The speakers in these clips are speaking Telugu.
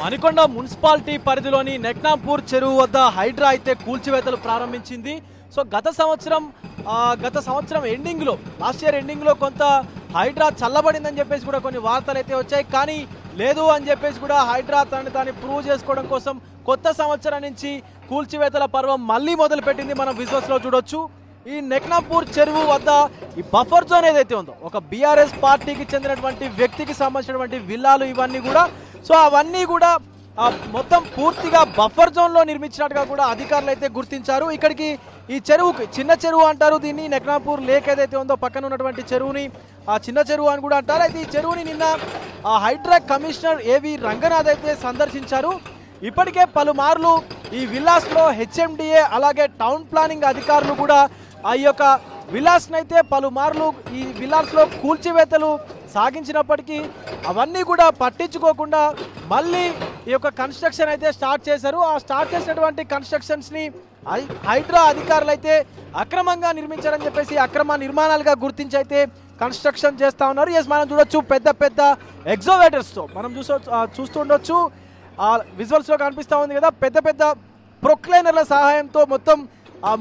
మణికొండ మున్సిపాలిటీ పరిధిలోని నెక్నాపూర్ చెరువు వద్ద హైడ్రా అయితే కూల్చివేతలు ప్రారంభించింది. సో గత సంవత్సరం ఎండింగ్లో, లాస్ట్ ఇయర్ ఎండింగ్లో కొంత హైడ్రా చల్లబడిందని చెప్పేసి కూడా కొన్ని వార్తలు అయితే వచ్చాయి. కానీ లేదు అని చెప్పేసి కూడా హైడ్రా తాను ప్రూవ్ చేసుకోవడం కోసం కొత్త సంవత్సరం నుంచి కూల్చివేతల పర్వం మళ్ళీ మొదలుపెట్టింది. మనం విజువల్స్లో చూడొచ్చు. ఈ నెక్నాపూర్ చెరువు వద్ద ఈ బఫర్ జోన్ ఏదైతే ఉందో, ఒక బీఆర్ఎస్ పార్టీకి చెందినటువంటి వ్యక్తికి సంబంధించినటువంటి విల్లాలు ఇవన్నీ కూడా, సో అవన్నీ కూడా మొత్తం పూర్తిగా బఫర్ జోన్లో నిర్మించినట్టుగా కూడా అధికారులు అయితే గుర్తించారు. ఇక్కడికి ఈ చెరువుకి చిన్న చెరువు అంటారు దీన్ని. నెక్నాపూర్ లేక్ ఏదైతే ఉందో పక్కన ఉన్నటువంటి చెరువుని చిన్న చెరువు అని కూడా అంటారు. అయితే ఈ చెరువుని నిన్న హైడ్రా కమిషనర్ ఏవి రంగనాథ్ అయితే సందర్శించారు. ఇప్పటికే పలుమార్లు ఈ విల్లాస్లో హెచ్ఎండిఏ అలాగే టౌన్ ప్లానింగ్ అధికారులు కూడా ఈ యొక్క విల్లాస్ని అయితే పలుమార్లు ఈ విల్లాస్లో కూల్చివేతలు సాగించినప్పటికీ అవన్నీ కూడా పట్టించుకోకుండా మళ్ళీ ఈ యొక్క కన్స్ట్రక్షన్ అయితే స్టార్ట్ చేశారు. ఆ స్టార్ట్ చేసినటువంటి కన్స్ట్రక్షన్స్ని హైడ్రా అధికారులు అయితే అక్రమంగా నిర్మించారని చెప్పేసి అక్రమ నిర్మాణాలుగా గుర్తించి అయితే కన్స్ట్రక్షన్ చేస్తూ ఉన్నారు. ఎస్, మనం చూడొచ్చు పెద్ద పెద్ద ఎగ్జోవేటర్స్తో మనం చూస్తుండొచ్చు. విజువల్స్లో కనిపిస్తూ ఉంది కదా, పెద్ద పెద్ద ప్రొక్లైనర్ల సహాయంతో మొత్తం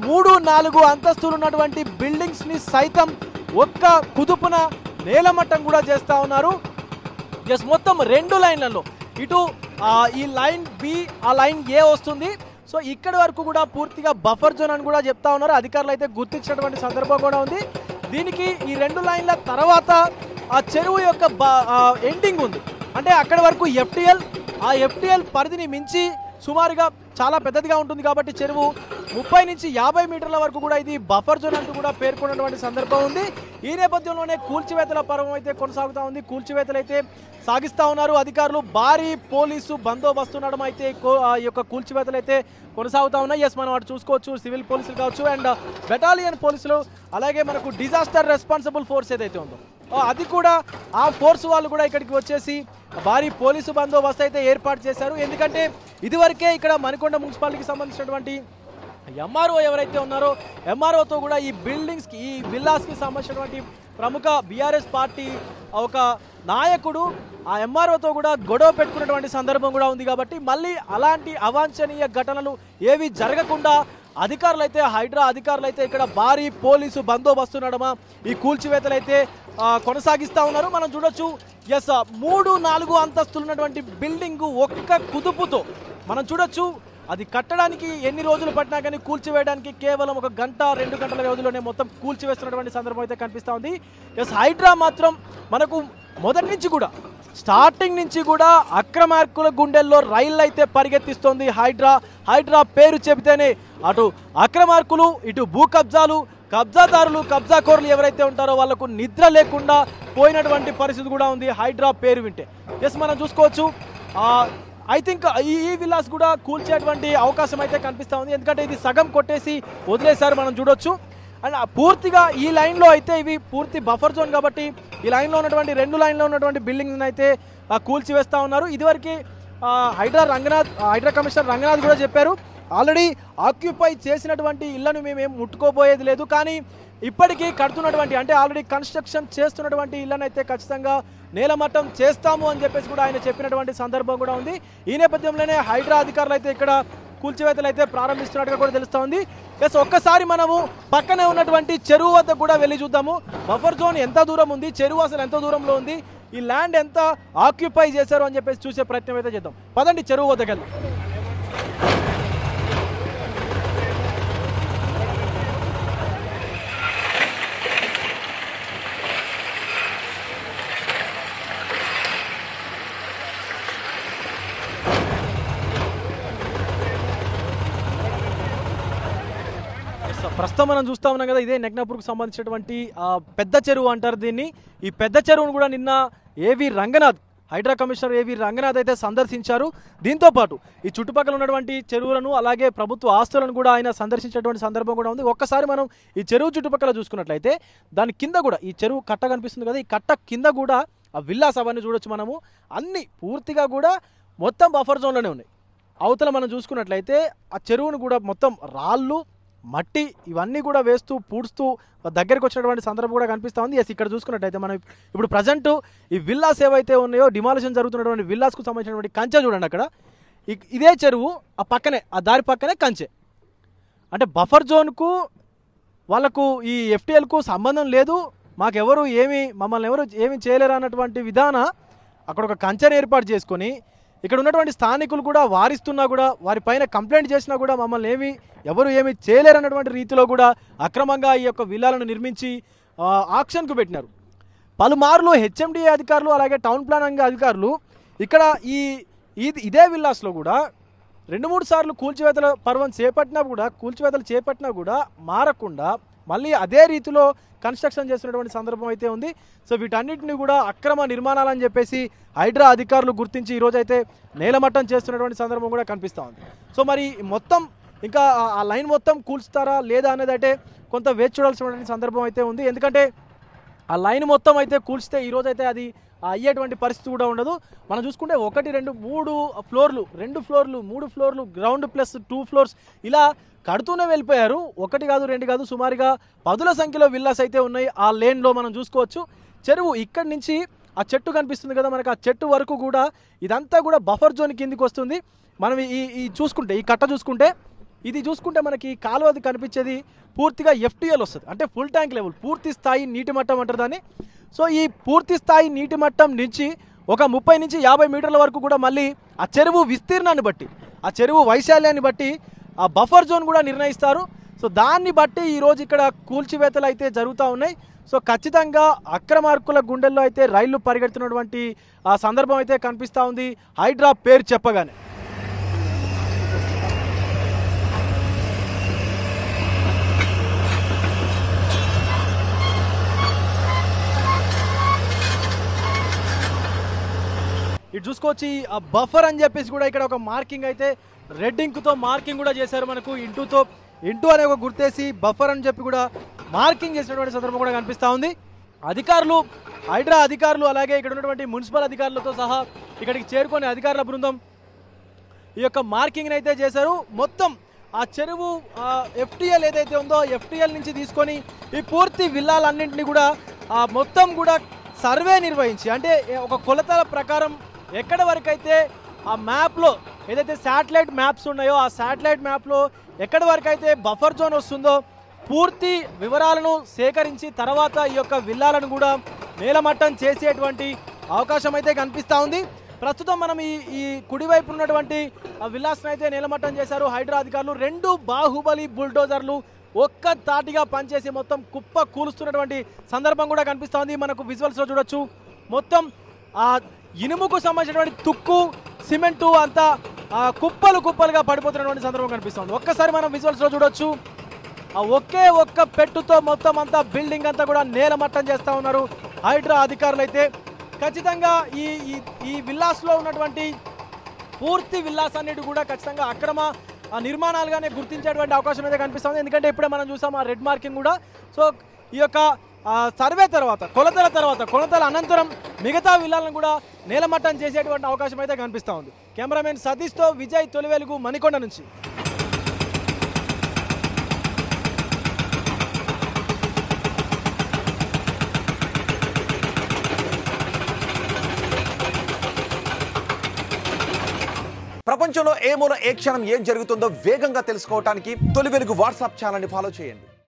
3-4 అంతస్తులు ఉన్నటువంటి బిల్డింగ్స్ని సైతం ఒక్క కుదుపున నేలమట్టం కూడా చేస్తూ ఉన్నారు. ఎస్, మొత్తం 2 లైన్లలో ఇటు ఈ లైన్ బి ఆ లైన్ ఏ వస్తుంది. సో ఇక్కడి వరకు కూడా పూర్తిగా బఫర్ జోన్ అని కూడా చెప్తా ఉన్నారు. అధికారులు అయితే గుర్తించినటువంటి సందర్భం కూడా ఉంది. దీనికి ఈ 2 లైన్ల తర్వాత ఆ చెరువు యొక్క ఎండింగ్ ఉంది. అంటే అక్కడి వరకు ఎఫ్టీఎల్, ఆ ఎఫ్టీఎల్ పరిధిని మించి సుమారుగా చాలా పెద్దదిగా ఉంటుంది కాబట్టి చెరువు 30 నుంచి 50 మీటర్ల వరకు కూడా ఇది బఫర్ జోన్ అంటూ కూడా పేర్కొన్నటువంటి సందర్భం ఉంది. ఈ నేపథ్యంలోనే కూల్చివేతల పర్వం అయితే కొనసాగుతూ ఉంది. కూల్చివేతలు అయితే సాగిస్తూ ఉన్నారు అధికారులు. భారీ పోలీసు బందోబస్తు నడుమ అయితే ఈ యొక్క కూల్చివేతలు అయితే కొనసాగుతూ ఉన్నాయి. ఎస్, మనం అటు చూసుకోవచ్చు, సివిల్ పోలీసులు కావచ్చు అండ్ బెటాలియన్ పోలీసులు, అలాగే మనకు డిజాస్టర్ రెస్పాన్సిబుల్ ఫోర్స్ ఏదైతే ఉందో అది కూడా, ఆ ఫోర్స్ వాళ్ళు కూడా ఇక్కడికి వచ్చేసి భారీ పోలీసు బందోబస్తు అయితే ఏర్పాటు చేశారు. ఎందుకంటే ఇదివరకే ఇక్కడ మణికొండ మున్సిపాలిటీకి సంబంధించినటువంటి ఎంఆర్ఓ ఎవరైతే ఉన్నారో ఎంఆర్ఓతో కూడా ఈ బిల్డింగ్స్కి, ఈ విల్లాస్కి సంబంధించినటువంటి ప్రముఖ బీఆర్ఎస్ పార్టీ ఒక నాయకుడు ఆ ఎంఆర్ఓతో కూడా గొడవ పెట్టుకున్నటువంటి సందర్భం కూడా ఉంది. కాబట్టి మళ్ళీ అలాంటి అవాంఛనీయ ఘటనలు ఏవి జరగకుండా అధికారులు అయితే, హైడ్రా అధికారులు అయితే ఇక్కడ భారీ పోలీసు బందోబస్తు నడమ ఈ కూల్చివేతలు అయితే కొనసాగిస్తూ ఉన్నారు. మనం చూడొచ్చు. ఎస్, 3-4 అంతస్తులు ఉన్నటువంటి బిల్డింగ్ ఒక్క కుదుపుతో మనం చూడొచ్చు. అది కట్టడానికి ఎన్ని రోజులు పట్టినా కానీ కూల్చివేయడానికి కేవలం 1 గంట 2 గంటల వ్యవధిలోనే మొత్తం కూల్చివేస్తున్నటువంటి సందర్భం అయితే కనిపిస్తూ ఉంది. ఎస్, హైడ్రా మాత్రం మనకు మొదటి నుంచి కూడా, స్టార్టింగ్ నుంచి కూడా అక్రమార్కుల గుండెల్లో రైళ్ళు అయితే పరిగెత్తిస్తోంది హైడ్రా పేరు చెబితేనే అటు అక్రమార్కులు, ఇటు భూ కబ్జాలు, కబ్జాదారులు, కబ్జాకోరులు ఎవరైతే ఉంటారో వాళ్లకు నిద్ర లేకుండా పోయినటువంటి పరిస్థితి కూడా ఉంది హైడ్రా పేరు వింటే. ఎస్, మనం చూసుకోవచ్చు. ఐ థింక్ ఈ విల్లాస్ కూడా కూల్చేటువంటి అవకాశం అయితే కనిపిస్తూ ఉంది. ఎందుకంటే ఇది సగం కొట్టేసి వదిలేశారు, మనం చూడొచ్చు. అండ్ పూర్తిగా ఈ లైన్లో అయితే ఇవి పూర్తి బఫర్ జోన్ కాబట్టి ఈ లైన్లో ఉన్నటువంటి 2 లైన్లో ఉన్నటువంటి బిల్డింగ్ని అయితే కూల్చివేస్తూ ఉన్నారు. ఇదివరకు హైడ్రా కమిషనర్ రంగనాథ్ కూడా చెప్పారు, ఆల్రెడీ ఆక్యుపై చేసినటువంటి ఇళ్లను మేమేం ముట్టుకోబోయేది లేదు, కానీ ఇప్పటికీ కడుతున్నటువంటి, అంటే ఆల్రెడీ కన్స్ట్రక్షన్ చేస్తున్నటువంటి ఇళ్లను అయితే ఖచ్చితంగా నేలమట్టం చేస్తాము అని చెప్పేసి కూడా ఆయన చెప్పినటువంటి సందర్భం కూడా ఉంది. ఈ నేపథ్యంలోనే హైడ్రా అధికారులు అయితే ఇక్కడ కూల్చివేతలు అయితే ప్రారంభిస్తున్నట్టుగా కూడా తెలుస్తూ ఉంది. ఎస్, ఒక్కసారి మనము పక్కనే ఉన్నటువంటి చెరువు వద్ద కూడా వెళ్ళి చూద్దాము. బఫర్ జోన్ ఎంత దూరం ఉంది, చెరువు అసలు ఎంత దూరంలో ఉంది, ఈ ల్యాండ్ ఎంత ఆక్యుపై చేశారు అని చెప్పేసి చూసే ప్రయత్నం అయితే చేద్దాం. పదండి చెరువు వద్దకు వెళ్దాం. ప్రస్తుతం మనం చూస్తూ ఉన్నాం కదా, ఇదే నెక్నాపూర్కు సంబంధించినటువంటి పెద్ద చెరువు అంటారు దీన్ని. ఈ పెద్ద చెరువును కూడా నిన్న హైడ్రా కమిషనర్ ఏవి రంగనాథ్ అయితే సందర్శించారు. దీంతోపాటు ఈ చుట్టుపక్కల ఉన్నటువంటి చెరువులను అలాగే ప్రభుత్వ ఆస్తులను కూడా ఆయన సందర్శించేటువంటి సందర్భం కూడా ఉంది. ఒక్కసారి మనం ఈ చెరువు చుట్టుపక్కల చూసుకున్నట్లయితే దాని కింద కూడా ఈ చెరువు కట్ట కనిపిస్తుంది కదా, ఈ కట్ట కింద కూడా ఆ విల్లాస్ అవన్నీ చూడొచ్చు మనము. అన్నీ పూర్తిగా కూడా మొత్తం బఫర్ జోన్లోనే ఉన్నాయి. అవతల మనం చూసుకున్నట్లయితే ఆ చెరువును కూడా మొత్తం రాళ్ళు, మట్టి ఇవన్నీ కూడా వేస్తూ పూడుస్తూ దగ్గరికి వచ్చినటువంటి సందర్భం కూడా కనిపిస్తూ ఉంది. ఎస్, ఇక్కడ చూసుకున్నట్టయితే మనం ఇప్పుడు ప్రజెంట్ ఈ విల్లాస్ ఏవైతే ఉన్నాయో డిమాలిషన్ జరుగుతున్నటువంటి విల్లాస్కు సంబంధించినటువంటి కంచె చూడండి. అక్కడ ఇదే చెరువు, ఆ పక్కనే ఆ దారి పక్కనే కంచె. అంటే బఫర్ జోన్కు వాళ్ళకు ఈ ఎఫ్టీఎల్కు సంబంధం లేదు, మాకెవరు మమ్మల్ని ఎవరు ఏమీ చేయలేరు అన్నటువంటి విధాన అక్కడ ఒక కంచెను ఏర్పాటు చేసుకొని ఇక్కడ ఉన్నటువంటి స్థానికులు కూడా వారిస్తున్నా కూడా వారి పైన కంప్లైంట్ చేసినా కూడా మమ్మల్ని ఎవరు ఏమీ చేయలేరు అన్నటువంటి రీతిలో కూడా అక్రమంగా ఈ యొక్క విల్లాలను నిర్మించి ఆక్షన్కు పెట్టినారు. పలుమార్లు హెచ్ఎండిఏ అధికారులు అలాగే టౌన్ ప్లానింగ్ అధికారులు ఇక్కడ ఇదే విల్లాస్లో కూడా 2-3 సార్లు కూల్చివేతలు చేపట్టినా కూడా మారకుండా మళ్ళీ అదే రీతిలో కన్స్ట్రక్షన్ చేస్తున్నటువంటి సందర్భం అయితే ఉంది. సో వీటన్నిటిని కూడా అక్రమ నిర్మాణాలని చెప్పేసి హైడ్రా అధికారులు గుర్తించి ఈరోజైతే నేలమట్టం చేస్తున్నటువంటి సందర్భం కూడా కనిపిస్తూ ఉంది. సో మరి మొత్తం ఇంకా ఆ లైన్ మొత్తం కూల్చుతారా లేదా అనేది అయితే కొంత వేచి చూడాల్సినటువంటి సందర్భం అయితే ఉంది. ఎందుకంటే ఆ లైన్ మొత్తం అయితే కూల్చితే ఈరోజైతే అది అయ్యేటువంటి పరిస్థితి కూడా ఉండదు. మనం చూసుకుంటే 1, 2, 3 ఫ్లోర్లు, 2 ఫ్లోర్లు, 3 ఫ్లోర్లు, గ్రౌండ్ ప్లస్ 2 ఫ్లోర్స్ ఇలా కడుతూనే వెళ్ళిపోయారు. 1 కాదు 2 కాదు, సుమారుగా 10ల సంఖ్యలో విల్లాస్ అయితే ఉన్నాయి. ఆ లేన్లో మనం చూసుకోవచ్చు. చెరువు ఇక్కడి నుంచి ఆ చెట్టు కనిపిస్తుంది కదా మనకు, ఆ చెట్టు వరకు కూడా ఇదంతా కూడా బఫర్ జోన్ కిందికి వస్తుంది. మనం ఈ కట్ట చూసుకుంటే మనకి కాలువది కనిపించేది పూర్తిగా ఎఫ్టీఎల్ వస్తుంది. అంటే ఫుల్ ట్యాంక్ లెవెల్, పూర్తి స్థాయి నీటి మట్టం అంటారు దాన్ని. సో ఈ పూర్తి స్థాయి నీటి మట్టం నుంచి ఒక 30 నుంచి 50 మీటర్ల వరకు కూడా మళ్ళీ ఆ చెరువు విస్తీర్ణాన్ని బట్టి, ఆ చెరువు వైశాల్యాన్ని బట్టి ఆ బఫర్ జోన్ కూడా నిర్ణయిస్తారు. సో దాన్ని బట్టి ఈరోజు ఇక్కడ కూల్చివేతలు అయితే జరుగుతూ ఉన్నాయి. సో ఖచ్చితంగా అక్రమార్కుల గుండెల్లో అయితే రైళ్లు పరిగెడుతున్నటువంటి ఆ సందర్భం అయితే కనిపిస్తూ ఉంది హైడ్రా పేరు చెప్పగానే. ఇటు చూసుకోవచ్చు ఆ బఫర్ అని చెప్పేసి కూడా ఇక్కడ ఒక మార్కింగ్ అయితే రెడ్ ఇంక్తో మార్కింగ్ కూడా చేశారు. మనకు ఇంటూ అనే ఒక గుర్తేసి బఫర్ అని చెప్పి కూడా మార్కింగ్ చేసినటువంటి సందర్భం కూడా కనిపిస్తూ ఉంది. హైడ్రా అధికారులు అలాగే ఇక్కడ ఉన్నటువంటి మున్సిపల్ అధికారులతో సహా ఇక్కడికి చేరుకొని అధికారుల బృందం ఈ యొక్క మార్కింగ్ అయితే చేశారు. మొత్తం ఆ చెరువు ఎఫ్టీఎల్ ఏదైతే ఉందో ఎఫ్టీఎల్ నుంచి తీసుకొని ఈ పూర్తి విల్లాలన్నింటినీ కూడా మొత్తం కూడా సర్వే నిర్వహించి, అంటే ఒక కొలతల ప్రకారం ఎక్కడ వరకు అయితే ఆ మ్యాప్లో ఏదైతే శాటిలైట్ మ్యాప్స్ ఉన్నాయో ఆ శాటిలైట్ మ్యాప్లో ఎక్కడి వరకు అయితే బఫర్ జోన్ వస్తుందో పూర్తి వివరాలను సేకరించి తర్వాత ఈ యొక్క విల్లాలను కూడా నేలమట్టం చేసేటువంటి అవకాశం అయితే కనిపిస్తూ ఉంది. ప్రస్తుతం మనం ఈ కుడివైపు ఉన్నటువంటి విల్లాస్ని అయితే నేలమట్టం చేశారు హైడ్రా అధికారులు. 2 బాహుబలి బుల్డోజర్లు ఒక్క తాటిగా పనిచేసి మొత్తం కుప్ప కూలుస్తున్నటువంటి సందర్భం కూడా కనిపిస్తూ ఉంది. మనకు విజువల్స్లో చూడొచ్చు. మొత్తం ఇనుముకు సంబంధించినటువంటి తుక్కు, సిమెంటు అంతా కుప్పలుగా పడిపోతున్నటువంటి సందర్భం కనిపిస్తుంది. ఒక్కసారి మనం విజువల్స్లో చూడొచ్చు. ఒక్క పెట్టుతో మొత్తం అంతా బిల్డింగ్ అంతా కూడా నేలమట్టం చేస్తూ ఉన్నారు హైడ్రా అధికారులు అయితే. ఖచ్చితంగా ఈ విల్లాస్లో ఉన్నటువంటి పూర్తి విల్లాస్ అన్నిటి కూడా ఖచ్చితంగా అక్రమ నిర్మాణాలుగానే గుర్తించేటువంటి అవకాశం అయితే కనిపిస్తుంది. ఎందుకంటే ఇప్పుడే మనం చూసాం ఆ రెడ్ మార్కింగ్ కూడా. సో ఈ యొక్క సర్వే తర్వాత కొలతల అనంతరం మిగతా విల్లాలను కూడా నేలమట్టం చేసేటువంటి అవకాశం అయితే కనిపిస్తూ ఉంది. కెమెరామెన్ సతీష్తో విజయ్, తొలి వెలుగు, మణికొండ నుంచి. ప్రపంచంలో ఏ మూల ఏ క్షణం ఏం జరుగుతుందో వేగంగా తెలుసుకోవడానికి తొలి వెలుగు వాట్సాప్ ఛానల్ని ఫాలో చేయండి.